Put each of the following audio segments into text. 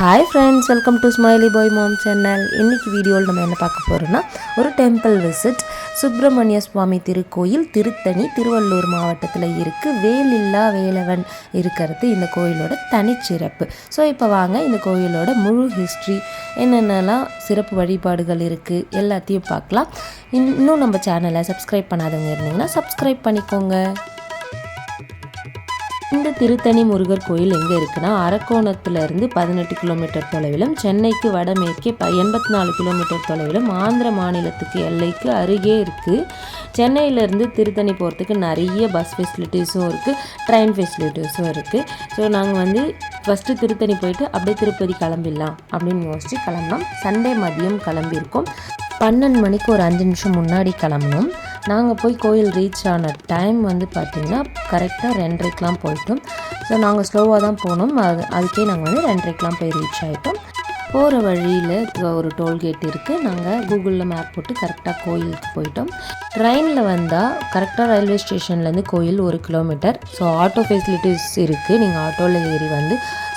Hi friends, welcome to smiley boy mom channel. இன்றைக்கி வீடியோவில் நம்ம என்ன பார்க்க போகிறோன்னா, ஒரு டெம்பிள் விசிட். சுப்பிரமணிய சுவாமி திருக்கோயில் திருத்தணி, திருவள்ளூர் மாவட்டத்தில் இருக்குது. வேலில்லா வேலவன் இருக்கிறது இந்த கோயிலோட தனிச்சிறப்பு. ஸோ இப்போ வாங்க இந்த கோயிலோட முழு ஹிஸ்ட்ரி, என்னென்னலாம் சிறப்பு வழிபாடுகள் இருக்குது எல்லாத்தையும் பார்க்கலாம். இன்னும் நம்ம சேனலை சப்ஸ்கிரைப் பண்ணாதவங்க இருந்தீங்கன்னா சப்ஸ்கிரைப் பண்ணிக்கோங்க. இந்த திருத்தணி முருகர் கோயில் எங்கே இருக்குன்னா, அரக்கோணத்துலேருந்து 18 கிலோமீட்டர் தொலைவிலும், சென்னைக்கு வடமேற்கே 84 கிலோமீட்டர் தொலைவிலும், ஆந்திர மாநிலத்துக்கு எல்லைக்கு அருகே இருக்குது. சென்னையிலேருந்து திருத்தணி போகிறதுக்கு நிறைய பஸ் ஃபெசிலிட்டிஸும் இருக்குது, ட்ரெயின் ஃபெசிலிட்டிஸும் இருக்குது. ஸோ நாங்கள் ஃபஸ்ட்டு திருத்தணி போயிட்டு அப்படியே திருப்பதி கிளம்பிடலாம் அப்படின்னு யோசிச்சு கிளம்பினோம். சண்டே மதியம் கிளம்பியிருக்கோம். 12 மணிக்கு ஒரு 5 நிமிஷம் முன்னாடி கிளம்பணும். நாங்கள் போய் கோயில் ரீச் ஆன டைம் பார்த்திங்கன்னா கரெக்டாக 2:30க்கெலாம் போயிட்டோம். ஸோ நாங்கள் ஸ்லோவாக தான் போனோம். அதுக்கே நாங்கள் 2:30க்கெலாம் போய் ரீச் ஆகிட்டோம். போகிற வழியில் ஒரு டோல்கேட் இருக்குது. நாங்கள் கூகுளில் மேப் போட்டு கரெக்டாக கோயிலுக்கு போயிட்டோம். ட்ரெயினில் வந்தால் கரெக்டாக ரயில்வே ஸ்டேஷன்லேருந்து கோயில் 1 கிலோமீட்டர். ஸோ ஆட்டோ ஃபெசிலிட்டிஸ் இருக்குது. நீங்கள் ஆட்டோவில் ஏறி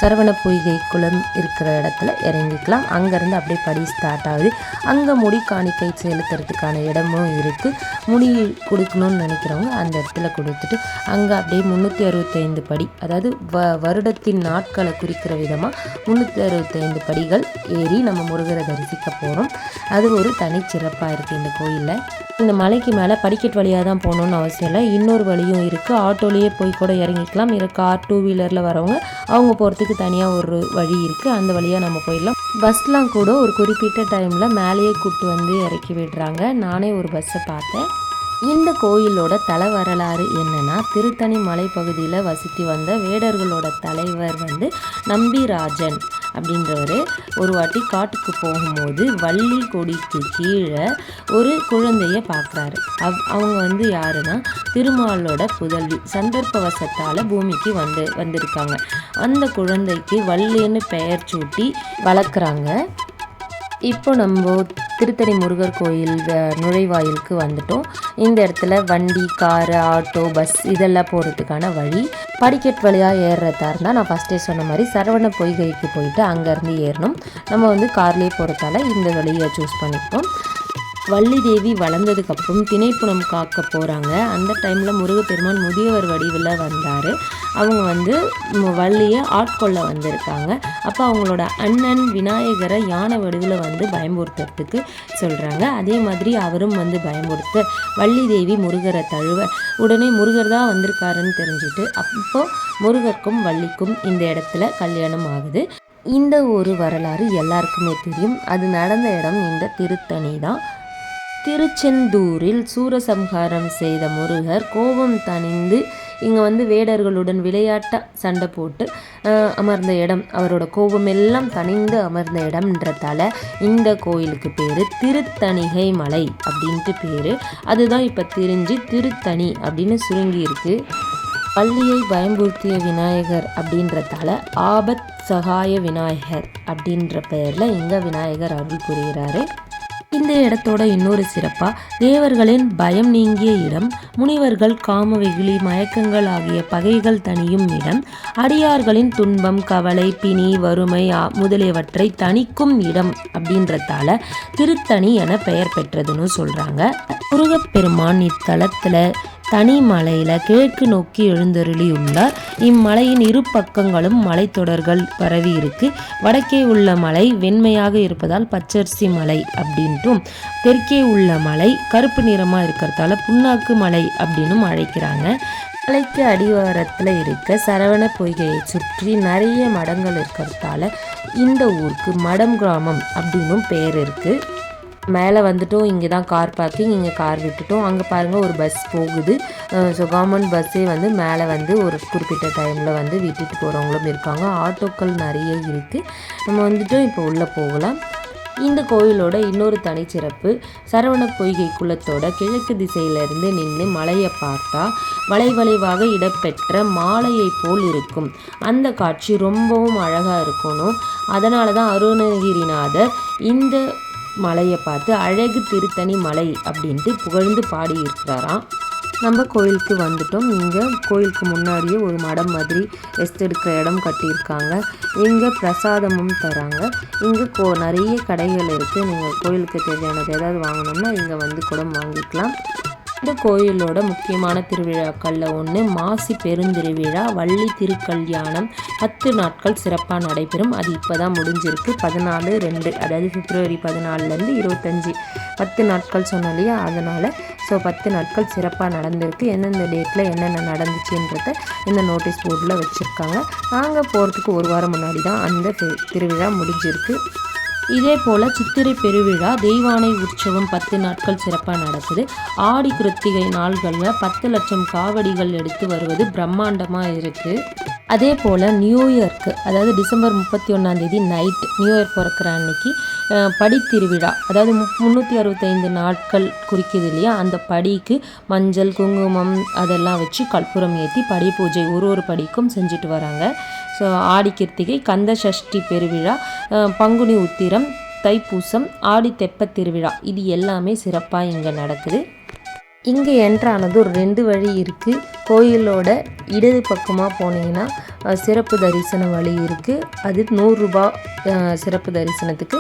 சரவண பொய்கை குளம் இருக்கிற இடத்துல இறங்கிக்கலாம். அங்கேருந்து அப்படியே படி ஸ்டார்ட் ஆகுது. அங்கே முடி காணிக்கை செலுத்துறதுக்கான இடமும் இருக்குது. முடி கொடுக்கணும்னு நினைக்கிறவங்க அந்த இடத்துல கொடுத்துட்டு அங்கே அப்படியே 365 படி, அதாவது வருடத்தின் நாட்களை குறிக்கிற விதமாக 365 படிகள் ஏறி நம்ம முருகரை தரிசிக்க போகிறோம். அது ஒரு தனிச்சிறப்பாக இருக்குது இந்த கோயிலில். இந்த மலைக்கு மேலே படிக்கட் வழியாக தான் போகணுன்னு அவசியம் இல்லை. இன்னொரு வழியும் இருக்குது. ஆட்டோலேயே போய் கூட இறங்கிக்கலாம். இல்லை கார், 2 வீலரில் வரவங்க அவங்க போகிறதுக்கு தனியாக ஒரு வழி இருக்குது. அந்த வழியாக நம்ம போயிடலாம். பஸ்லாம் கூட ஒரு குறிப்பிட்ட டைமில் மேலேயே கூப்பிட்டு இறக்கி விடுறாங்க. நானே ஒரு பஸ்ஸை பார்த்தேன். இந்த கோயிலோட தல வரலாறு என்னென்னா, திருத்தணி மலைப்பகுதியில் வசித்து வந்த வேடர்களோட தலைவர் நம்பிராஜன் அப்படின்றவர் ஒரு வாட்டி காட்டுக்கு போகும்போது வள்ளி கொடிக்கு கீழே ஒரு குழந்தைய பார்க்குறாரு. அவங்க யாருன்னா திருமாலோட புதல்வி. சந்தர்ப்பவசத்தால் பூமிக்கு வந்திருக்காங்க. அந்த குழந்தைக்கு வள்ளின்னு பெயர் சூட்டி வளர்க்குறாங்க. இப்போ நம்ம திருத்தணி முருகர் கோயில் நுழைவாயிலுக்கு வந்துட்டோம். இந்த இடத்துல வண்டி, காரு, ஆட்டோ, பஸ் இதெல்லாம் போகிறதுக்கான வழி. படிக்கட் வழியாக ஏறுறதா இருந்தால் நான் ஃபஸ்ட்டே சொன்ன மாதிரி சரவண பொய்கைக்கு போயிட்டு அங்கேருந்து ஏறணும். நம்ம கார்லேயே போகிறதால இந்த வழியை சூஸ் பண்ணிப்போம். வள்ளி தேவி வளர்ந்ததுக்கப்புறம் திணைப்புணம் காக்க போகிறாங்க. அந்த டைமில் முருகப்பெருமான் முதியவர் வடிவில் வந்தார். அவங்க வள்ளியை ஆட்கொள்ள வந்திருக்காங்க. அப்போ அவங்களோட அண்ணன் விநாயகரை யானை வடிவில் பயமுறுத்துறதுக்கு சொல்கிறாங்க. அதே மாதிரி அவரும் பயமுறுத்த வள்ளி தேவி முருகரை தழுவ உடனே முருகர் தான் வந்திருக்காருன்னு தெரிஞ்சுட்டு அப்போ முருகருக்கும் வள்ளிக்கும் இந்த இடத்துல கல்யாணம் ஆகுது. இந்த ஒரு வரலாறு எல்லாருக்குமே தெரியும். அது நடந்த இடம் இந்த திருத்தணி தான். திருச்செந்தூரில் சூரசம்ஹாரம் செய்த முருகர் கோபம் தணிந்து இங்கே வேடர்களுடன் விளையாட்ட சண்டை போட்டு அமர்ந்த இடம், அவரோட கோபம் எல்லாம் தணிந்து அமர்ந்த இடம்ன்றதால இந்த கோயிலுக்கு பேர் திருத்தணிகை மலை அப்படின்ட்டு பேர். அதுதான் இப்போ தெரிஞ்சு திருத்தணி அப்படின்னு சுருங்கி இருக்கு. வள்ளியை பயம்புறுத்திய விநாயகர் அப்படின்றதால ஆபத் சகாய விநாயகர் அப்படின்ற பெயரில் இங்கே விநாயகர் அருள் புரிகிறாரு. இந்த இடத்தோட இன்னொரு சிறப்பாக, தேவர்களின் பயம் நீங்கிய இடம், முனிவர்கள் காம வெகுளி மயக்கங்கள் ஆகிய பகைகள் தணியும் இடம், அடியார்களின் துன்பம், கவலை, பிணி, வறுமை முதலியவற்றை தணிக்கும் இடம் அப்படின்றதால திருத்தணி என பெயர் பெற்றதுன்னு சொல்கிறாங்க. முருகப்பெருமான் இத்தலத்தில் தனி மலையில் கிழக்கு நோக்கி எழுந்தருளியுள்ளார். இம்மலையின் இரு பக்கங்களும் மலைத்தொடர்கள் பரவி இருக்கு. வடக்கே உள்ள மலை வெண்மையாக இருப்பதால் பச்சரிசி மலை அப்படின்ட்டும், தெற்கே உள்ள மலை கருப்பு நிறமாக இருக்கிறதால புண்ணாக்கு மலை அப்படின்னும் அழைக்கிறாங்க. மலைக்கு அடிவாரத்தில் இருக்க சரவண பொய்கையை சுற்றி நிறைய மடங்கள் இருக்கிறதால இந்த ஊருக்கு மடம் கிராமம் அப்படின்னும் பெயர் இருக்குது. மேலே இங்கே தான் கார் பார்க்கிங். இங்கே கார் விட்டுட்டோம். அங்கே பாருங்கள் ஒரு பஸ் போகுது. ஸோ கவர்மெண்ட் பஸ்ஸே மேலே ஒரு குறிப்பிட்ட டைமில் விட்டுட்டு போகிறவங்களும் இருக்காங்க. ஆட்டோக்கள் நிறைய இருக்குது. நம்ம இப்போ உள்ளே போகலாம். இந்த கோயிலோட இன்னொரு தனிச்சிறப்பு, சரவண பொய்கை குளத்தோட கிழக்கு திசையிலிருந்து நின்று மலையை பார்த்தா வளைவளைவாக இடம்பெற்ற மாலையை போல் இருக்கும். அந்த காட்சி ரொம்பவும் அழகாக இருக்கணும். அதனால தான் அருணகிரிநாதர் இந்த மலையை பார்த்து அழகு திருத்தணி மலை அப்படின்ட்டு புகழ்ந்து பாடியிருக்கிறாராம். நம்ம கோயிலுக்கு வந்துட்டோம். இங்கே கோயிலுக்கு முன்னாடியே ஒரு மடம் மாதிரி ரெஸ்ட் எடுக்கிற இடம் கட்டியிருக்காங்க. இங்கே பிரசாதமும் தராங்க. இங்கே நிறைய கடைகள் இருக்குது. நீங்கள் கோயிலுக்கு தேவையானது ஏதாவது வாங்கணும்னா இங்கே வந்து கூட வாங்கிக்கலாம். இந்த கோயிலோட முக்கியமான திருவிழாக்களில் ஒன்று மாசி பெருந்திருவிழா. வள்ளி திருக்கல்யாணம் 10 நாட்கள் சிறப்பாக நடைபெறும். அது இப்போ தான் முடிஞ்சிருக்கு. 14/2 அதாவது பிப்ரவரி 14லேருந்து 25 10 நாட்கள் சொன்னோம் இல்லையா, அதனால் 10 நாட்கள் சிறப்பாக நடந்திருக்கு. எந்தெந்த டேட்டில் என்னென்ன நடந்துச்சுன்றத இந்த நோட்டீஸ் போர்டில் வச்சுருக்காங்க. நாங்கள் போகிறதுக்கு ஒரு வாரம் முன்னாடி தான் அந்த திருவிழா முடிஞ்சிருக்கு. இதே போல் சித்திரை பெருவிழா தெய்வானை உற்சவம் 10 நாட்கள் சிறப்பாக நடக்குது. ஆடி கிருத்திகை நாள்களில் 10 லட்சம் காவடிகள் எடுத்து வருவது பிரம்மாண்டமாக இருக்குது. அதே போல் நியூ இயர்க்கு அதாவது டிசம்பர் 31 நைட் நியூ இயர் பிறக்கிற அன்னைக்கு படித்திருவிழா, அதாவது 365 நாட்கள் குறிக்குது இல்லையா, அந்த படிக்கு மஞ்சள் குங்குமம் அதெல்லாம் வச்சு கற்பூரம் ஏற்றி படி பூஜை ஒரு படிக்கும் செஞ்சுட்டு வராங்க. ஆடி கிருத்திகை, கந்த சஷ்டி பெருவிழா, பங்குனி உத்திரம், தைப்பூசம், ஆடி தெப்பத் திருவிழா இது எல்லாமே சிறப்பாக இங்கே நடக்குது. இங்கே என்ட்ரானது ஒரு 2 வழி இருக்குது. கோயிலோட இடது பக்கமாக போனீங்கன்னா சிறப்பு தரிசன வழி இருக்குது. அது 100 ரூபா சிறப்பு தரிசனத்துக்கு.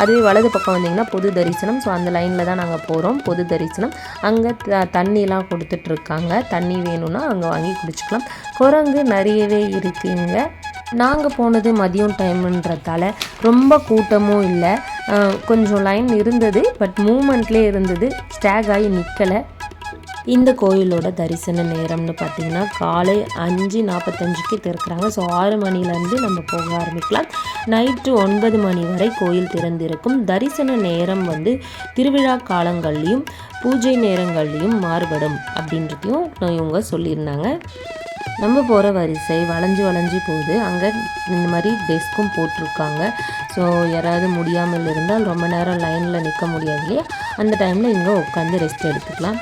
அதுவே வலது பக்கம் வந்தீங்கன்னா பொது தரிசனம். அந்த லைனில் தான் நாங்கள் போகிறோம். பொது தரிசனம் அங்கே தண்ணிலாம் கொடுத்துட்ருக்காங்க. தண்ணி வேணும்னா அங்கே வாங்கி குடிச்சிக்கலாம். குரங்கு நிறையவே இருக்குங்க. நாங்கள் போனது மதியம் டைமுன்றதால ரொம்ப கூட்டமும் இல்லை. கொஞ்சம் லைன் இருந்தது, பட் மூமெண்ட்லேயே இருந்தது. ஸ்டாக் ஆகி நிற்கலை. இந்த கோயிலோட தரிசன நேரம்னு பார்த்திங்கன்னா காலை 5:45க்கு திறக்கிறாங்க. 6 மணிலேருந்து நம்ம போக ஆரம்பிக்கலாம். நைட்டு 9 மணி வரை கோயில் திறந்திருக்கும். தரிசன நேரம் வந்து திருவிழா காலங்கள்லேயும் பூஜை நேரங்கள்லேயும் மாறுபடும் அப்படின்றதையும் இவங்க சொல்லியிருந்தாங்க. நம்ம போகிற வரிசை வளைஞ்சு போகுது. அங்கே இந்த மாதிரி டெஸ்க்கும் போட்டிருக்காங்க. யாராவது முடியாமல் இருந்தால் ரொம்ப நேரம் லைனில் நிற்க முடியாது இல்லையா, அந்த டைமில் இங்கே உட்காந்து ரெஸ்ட் எடுத்துக்கலாம்.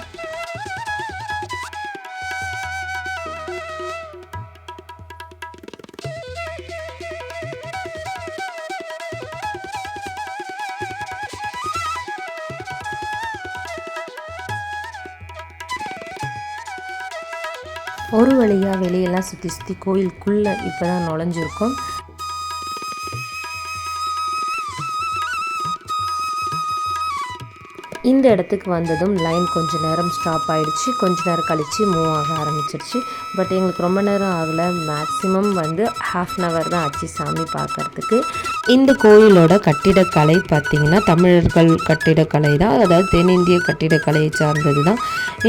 ஒரு வழியாக வெளியெல்லாம் சுற்றி கோயிலுக்குள்ளே இப்போ தான் நுழைஞ்சிருக்கோம். இந்த இடத்துக்கு வந்ததும் லைன் கொஞ்சம் நேரம் ஸ்டாப் ஆகிடுச்சு. கொஞ்ச நேரம் கழித்து மூவ் ஆக ஆரம்பிச்சிருச்சு. பட் எங்களுக்கு ரொம்ப நேரம் ஆகலை. மேக்ஸிமம் வந்து ½ அன் ஹவர் தான் ஆச்சு சாமி பார்க்குறதுக்கு. இந்த கோயிலோட கட்டிடக்கலை பார்த்திங்கன்னா தமிழர்கள் கட்டிடக்கலை தான், அதாவது தென்னிந்திய கட்டிடக்கலையை சார்ந்தது தான்.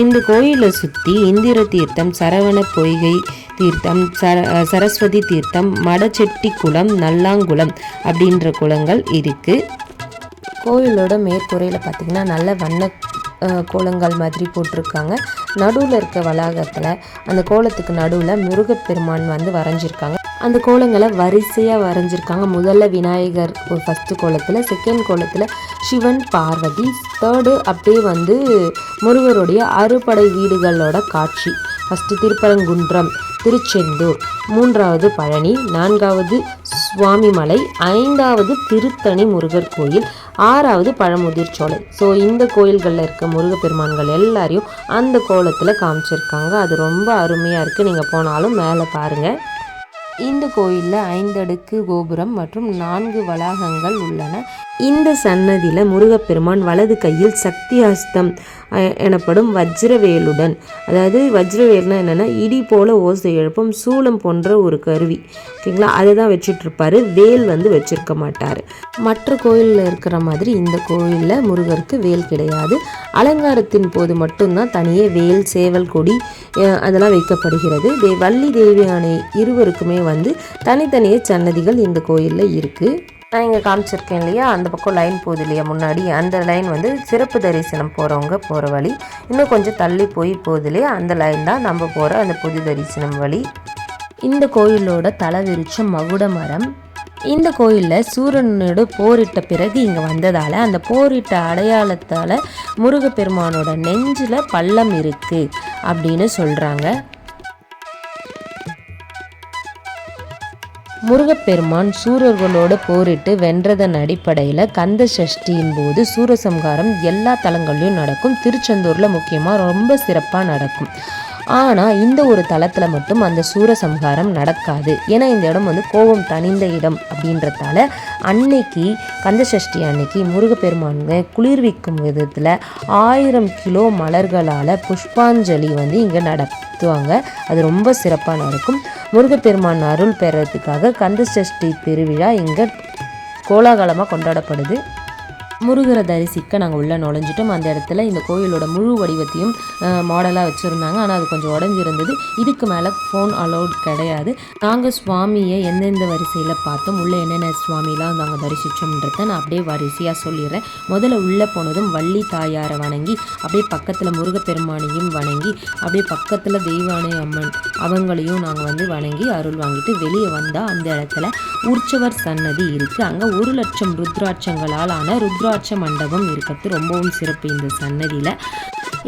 இந்த கோயிலை சுற்றி இந்திர தீர்த்தம், சரவண பொய்கை தீர்த்தம், சரஸ்வதி தீர்த்தம், மடச்செட்டி குளம், நல்லாங்குளம் அப்படின்ற குளங்கள் இருக்குது. கோயிலோட மேற்கூரையில் பார்த்திங்கன்னா நல்ல வண்ண கோலங்கள் மாதிரி போட்டிருக்காங்க. நடுவில் இருக்க வளாகத்தில் அந்த கோலத்துக்கு நடுவில் முருகப்பெருமான் வந்து வரைஞ்சிருக்காங்க. அந்த கோலங்களை வரிசையாக வரைஞ்சிருக்காங்க. முதல்ல விநாயகர் ஒரு ஃபஸ்ட்டு கோலத்தில், செகண்ட் கோலத்தில் சிவன் பார்வதி, தேர்டு அப்படியே வந்து முருகருடைய அறுபடை வீடுகளோட காட்சி. ஃபஸ்ட்டு திருப்பரங்குன்றம், திருச்செந்தூர், 3வது பழனி, 4வது சுவாமிமலை, 5வது திருத்தணி முருகர் கோயில், 6வது பழமுதிர் சோலை. இந்த கோயில்களில் இருக்க முருகப்பெருமான்கள் எல்லாரையும் அந்த கோலத்தில் காமிச்சிருக்காங்க. அது ரொம்ப அருமையாக இருக்குது. நீங்கள் போனாலும் மேலே பாருங்கள். இந்த கோயிலில் 5 அடுக்கு கோபுரம் மற்றும் 4 வளாகங்கள் உள்ளன. இந்த சன்னதியில் முருகப்பெருமான் வலது கையில் சக்தி ஹஸ்தம் எனப்படும் வஜ்ரவேலுடன், அதாவது வஜ்ரவேல்னா என்னென்னா இடி போல ஓசை எழுப்பும் சூளம் போன்ற ஒரு கருவி, ஓகேங்களா, அதை தான் வச்சுட்ருப்பாரு. வேல் வந்து வச்சுருக்க மாட்டார். மற்ற கோயிலில் இருக்கிற மாதிரி இந்த கோயிலில் முருகருக்கு வேல் கிடையாது. அலங்காரத்தின் போது மட்டும்தான் தனியே வேல், சேவல் கொடி அதெல்லாம் வைக்கப்படுகிறது. வள்ளி தேவியானை இருவருக்குமே வந்து தனித்தனியே சன்னதிகள் இந்த கோயிலில் இருக்குது. நான் இங்கே காமிச்சிருக்கேன் இல்லையா, அந்த பக்கம் லைன் போகுது இல்லையா முன்னாடி, அந்த லைன் வந்து சிறப்பு தரிசனம் போகிறவங்க போகிற வழி. இன்னும் கொஞ்சம் தள்ளி போகுது இல்லையா, அந்த லைன் தான் நம்ம போகிற அந்த பொது தரிசனம் வழி. இந்த கோயிலோட தலவிருட்சம் மகுட மரம். இந்த கோயிலில் சூரனோட போரிட்ட பிறகு இங்கே வந்ததால் அந்த போரிட்ட அடையாளத்தால் முருகப்பெருமானோட நெஞ்சில் பள்ளம் இருக்குது அப்படின்னு சொல்கிறாங்க. முருகப்பெருமான் சூரர்களோடு போரிட்டு வென்றதன் அடிப்படையில் கந்த சஷ்டியின் போது சூரசம்ஹாரம் எல்லா தலங்கள்லையும் நடக்கும். திருச்செந்தூரில் முக்கியமாக ரொம்ப சிறப்பாக நடக்கும். ஆனால் இந்த ஒரு தலத்தில் மட்டும் அந்த சூரசம்ஹாரம் நடக்காது. ஏன்னா இந்த இடம் வந்து கோபம் தணிந்த இடம் அப்படின்றதால அன்னைக்கு கந்தசஷ்டி அன்னைக்கு முருகப்பெருமானை குளிர்விக்கும் விதத்தில் 1000 கிலோ மலர்களால் புஷ்பாஞ்சலி வந்து இங்கே நடத்துவாங்க. அது ரொம்ப சிறப்பாக நடக்கும். முருகப்பெருமான் அருள் பெறதுக்காக கந்தசஷ்டி திருவிழா இங்கே கோலாகலமாக கொண்டாடப்படுது. முருகரை தரிசிக்க நாங்கள் உள்ளே நுழைஞ்சிட்டோம். அந்த இடத்துல இந்த கோயிலோட முழு வடிவத்தையும் மாடலாக வச்சுருந்தாங்க. ஆனால் அது கொஞ்சம் உடஞ்சிருந்தது. இதுக்கு மேலே ஃபோன் அலௌட் கிடையாது. நாங்கள் சுவாமியை எந்தெந்த வரிசையில் பார்த்தோம், உள்ளே என்னென்ன சுவாமிலாம் நாங்கள் தரிசித்தோம்ன்றத நான் அப்படியே வரிசையாக சொல்லிடுறேன். முதல்ல உள்ளே போனதும் வள்ளி தாயாரை வணங்கி, அப்படியே பக்கத்தில் முருகப்பெருமானையும் வணங்கி, அப்படியே பக்கத்தில் தெய்வானை அம்மன் அவங்களையும் நாங்கள் வந்து வணங்கி அருள் வாங்கிட்டு வெளியே வந்தால் அந்த இடத்துல உற்சவர் சன்னதி இருக்குது. அங்கே 1 லட்சம் ருத்ராட்சங்களால் ஆன ருத்ராட்ச மண்டபம் இருக்கிறது ரொம்பவும் சிறப்பு. இந்த சன்னதியில்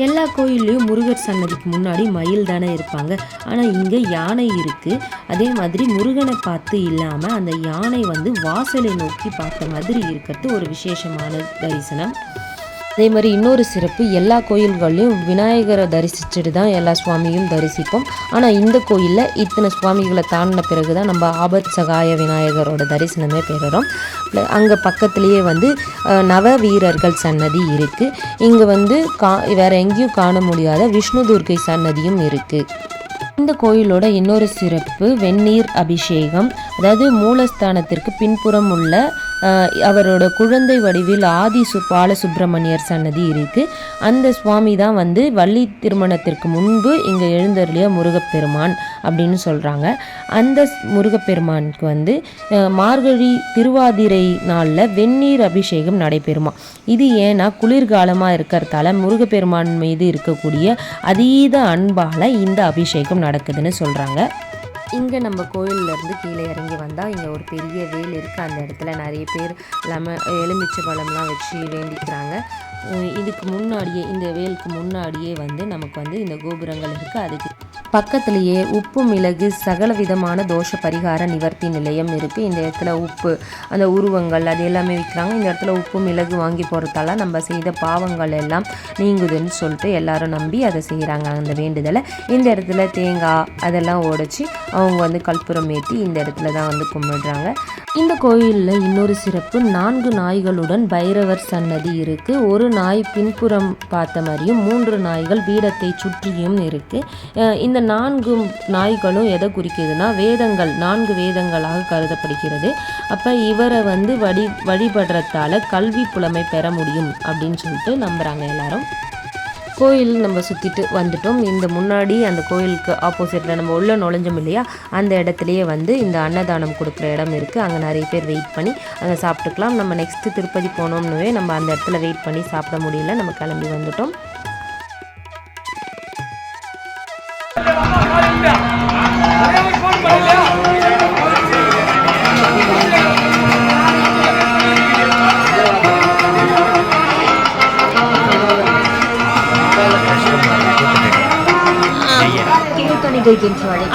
எல்லா கோயில்லையும் முருகர் சன்னதிக்கு முன்னாடி மயில் தானே இருப்பாங்க. ஆனால் இங்கே யானை இருக்குது. அதே மாதிரி முருகனை பார்த்து இல்லாமல் அந்த யானை வந்து வாசலை நோக்கி பார்த்த மாதிரி இருக்கிறது ஒரு விசேஷமான தரிசனம். அதே மாதிரி இன்னொரு சிறப்பு, எல்லா கோயில்கள்லையும் விநாயகரை தரிசிச்சுட்டு தான் எல்லா சுவாமியும் தரிசிப்போம். ஆனால் இந்த கோயிலில் இத்தனை சுவாமிகளை தாண்டின பிறகு தான் நம்ம ஆபத் சகாய விநாயகரோட தரிசனமே பெறுறோம். அங்கே பக்கத்துலேயே வந்து நவ வீரர்கள் சன்னதி இருக்குது. இங்கே வந்து வேறு எங்கேயும் காண முடியாத விஷ்ணு துர்க்கை சன்னதியும் இருக்குது. இந்த கோயிலோட இன்னொரு சிறப்பு வெந்நீர் அபிஷேகம். அதாவது மூலஸ்தானத்திற்கு பின்புறம் உள்ள அவரோட குழந்தை வடிவில் பாலசுப்ரமணியர் சன்னதி இருக்குது. அந்த சுவாமி தான் வந்து வள்ளி திருமணத்திற்கு முன்பு இங்கே எழுந்தருளிய முருகப்பெருமான் அப்படின்னு சொல்கிறாங்க. அந்த முருகப்பெருமானுக்கு வந்து மார்கழி திருவாதிரை நாளில் வெந்நீர் அபிஷேகம் நடைபெறுமா. இது ஏன்னா குளிர்காலமாக இருக்கிறதால முருகப்பெருமான் மீது இருக்கக்கூடிய அதீத அன்பால் இந்த அபிஷேகம் நடக்குதுன்னு சொல்கிறாங்க. இங்கே நம்ம கோயிலேருந்து கீழே இறங்கி வந்தால் இங்கே ஒரு பெரிய வேல் இருக்குது. அந்த இடத்துல நிறைய பேர் எலுமிச்சை பழம்லாம் வச்சு வேண்டிக்கிறாங்க. இதுக்கு முன்னாடியே இந்த வேலுக்கு முன்னாடியே வந்து நமக்கு வந்து இந்த கோபுரங்கள் இருக்குது. அதுக்கு பக்கத்துலேயே உப்பு மிளகு சகல விதமான தோஷ பரிகார நிவர்த்தி நிலையம் இருக்குது. இந்த இடத்துல உப்பு அந்த உருவங்கள் அது எல்லாமே விற்கிறாங்க. இந்த இடத்துல உப்பு மிளகு வாங்கி போகிறதால நம்ம செய்த பாவங்கள் எல்லாம் நீங்குதுன்னு சொல்லிட்டு எல்லாரும் நம்பி அதை செய்கிறாங்க அந்த வேண்டுதலை. இந்த இடத்துல தேங்காய் அதெல்லாம் உடைச்சி அவங்க வந்து கற்பூரம் ஏற்றி இந்த இடத்துல தான் வந்து கும்பிடுறாங்க. இந்த கோயிலில் இன்னொரு சிறப்பு, 4 நாய்களுடன் பைரவர் சன்னதி இருக்குது. ஒரு நாய் பின்புறம் பார்த்த மாதிரியும் 3 நாய்கள் பீடத்தை சுற்றியும் இருக்குது. இந்த 4 நாய்களும் எதை குறிக்குதுன்னா வேதங்கள் 4 வேதங்களாக கருதப்படுகிறது. அப்போ இவரை வந்து வழிபடுறதால கல்வி புலமை பெற முடியும் அப்படின்னு சொல்லிட்டு நம்புகிறாங்க எல்லாரும். கோயில் நம்ம சுற்றிட்டு வந்துட்டோம். இந்த முன்னாடி அந்த கோயிலுக்கு ஆப்போசிட்டில் நம்ம உள்ள நுழைஞ்சோம் இல்லையா, அந்த இடத்துலையே வந்து இந்த அன்னதானம் கொடுக்குற இடம் இருக்குது. அங்கே நிறைய பேர் வெயிட் பண்ணி அங்கே சாப்பிட்டுக்கலாம். நம்ம நெக்ஸ்ட்டு திருப்பதி போனோம்னுவே நம்ம அந்த இடத்துல வெயிட் பண்ணி சாப்பிட முடியல, நம்ம கிளம்பி வந்துட்டோம்.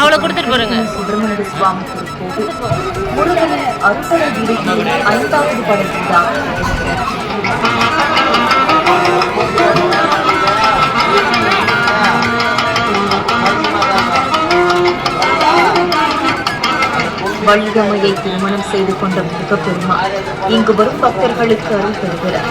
அவளை கொடுத்துட்டு போறேங்க. சுப்பிரமணிய சுவாமி திருக்கோவில் முருகனின் அறுபடை வீடுகளில் 5வது படைப்புதான். வள்ளியம்மையை திருமணம் செய்து கொண்ட முருகப்பெருமான் இங்கு வரும் பக்தர்களுக்கு அருள் பெறுகிறார்.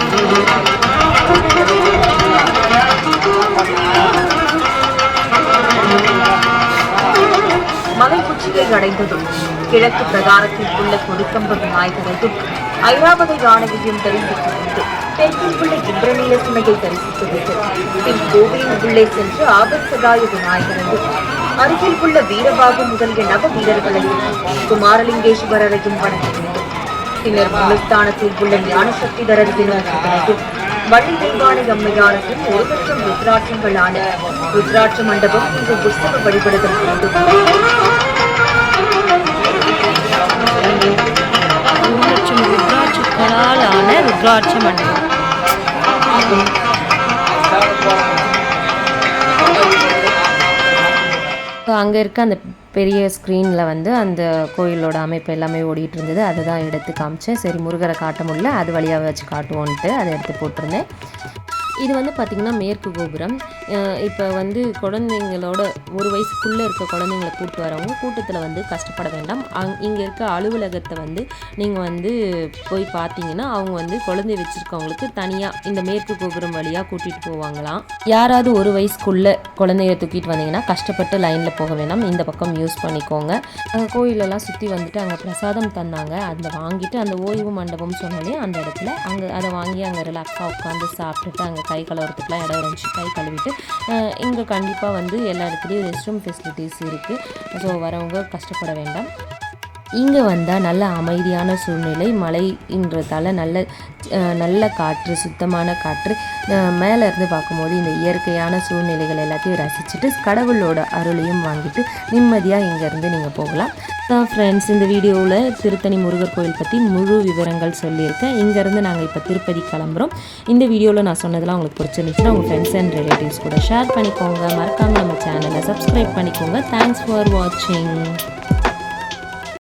மலை உச்சியை அடைந்ததும் கிழக்கு பிரகாரத்தில் உள்ள கொடிக்கம்ப விநாயகரையும் 5வது யானையையும் தரிசித்து கொண்டு தெற்கில் உள்ள இந்திரநீல சுமையை தரிசித்துவிட்டு பின் கோவிலின் உள்ளே சென்று ஆபத்சகாய விநாயகரையும் அருகில் உள்ள வீரபாகு முதலிய நவ வீரர்களையும் குமாரலிங்கேஸ்வரரையும் வணங்க வேண்டும். பின்னர் மூலஸ்தானத்தில் உள்ள ஞானசக்திதரர் விநாயகரையும் வள்ளி தெய்வானை அம்மையாருக்கும் 1 லட்சம் ருத்ராட்சங்களான ருத்ராட்ச மண்டபம் இங்கு உற்சவ வழிபடுதல் வேண்டும். 1 லட்சம் ருத்ராட்சங்களால் ஆன ருத்ராட்ச மண்டபம். அங்கே இருக்க அந்த பெரிய ஸ்க்ரீனில் வந்து அந்த கோயிலோட அமைப்பு எல்லாமே ஓடிட்டு இருந்தது. அதை தான் எடுத்து காமிச்சேன். சரி முருகரை காட்ட முடியல, அது வழியாக வச்சு காட்டுவோன்ட்டு அதை எடுத்து போட்டிருந்தேன். இது வந்து பார்த்திங்கன்னா மேற்கு கோபுரம். இப்போ வந்து குழந்தைங்களோட 1 வயசுக்குள்ளே இருக்க குழந்தைங்களை கூப்பிட்டு வரவங்க கூட்டத்தில் வந்து கஷ்டப்பட வேண்டாம். இங்கே இருக்க அலுவலகத்தை வந்து நீங்கள் வந்து போய் பார்த்தீங்கன்னா அவங்க வந்து குழந்தை வச்சுருக்கவங்களுக்கு தனியாக இந்த மேற்கு கோபுரம் வழியாக கூட்டிகிட்டு போவாங்களாம். யாராவது 1 வயசுக்குள்ளே குழந்தைய தூக்கிட்டு வந்தீங்கன்னா கஷ்டப்பட்டு லைனில் போக வேண்டாம், இந்த பக்கம் யூஸ் பண்ணிக்கோங்க. கோயிலெல்லாம் சுற்றி வந்துட்டு அங்கே பிரசாதம் தந்தாங்க. அதை வாங்கிட்டு அந்த ஓய்வு மண்டபம் சொன்னாலே அந்த இடத்துல அங்கே அதை வாங்கி அங்கே ரிலாக்ஸாக உட்காந்து சாப்பிட்டுட்டு அங்கே கை கழுவுறதுக்குலாம் இடம் இருந்துச்சு. கை கழுவிட்டு இங்கே கண்டிப்பாக வந்து எல்லா இடத்துலையும் ரெஸ்ட் ரூம் ஃபெசிலிட்டிஸ் இருக்குது. ஸோ வரவங்க கஷ்டப்பட வேண்டாம். இங்கே வந்தால் நல்ல அமைதியான சூழ்நிலை, மழைன்றதால நல்ல காற்று, சுத்தமான காற்று. மேலே இருந்து பார்க்கும்போது இந்த இயற்கையான சூழ்நிலைகள் எல்லாத்தையும் ரசிச்சுட்டு கடவுளோட அருளையும் வாங்கிட்டு நிம்மதியாக இங்கேருந்து நீங்கள் போகலாம். ஃப்ரெண்ட்ஸ், இந்த வீடியோவில் திருத்தணி முருகர் கோயில் பற்றி முழு விவரங்கள் சொல்லியிருக்கேன். இங்கேருந்து நாங்கள் இப்போ திருப்பதி கிளம்புறோம். இந்த வீடியோவில் நான் சொன்னதெல்லாம் உங்களுக்கு பிடிச்சிருந்துச்சுன்னா உங்கள் ஃப்ரெண்ட்ஸ் அண்ட் ரிலேட்டிவ்ஸ் கூட ஷேர் பண்ணிக்கோங்க. மறக்காமல் நம்ம சேனலை சப்ஸ்கிரைப் பண்ணிக்கோங்க. தேங்க்ஸ் ஃபார் வாட்சிங்.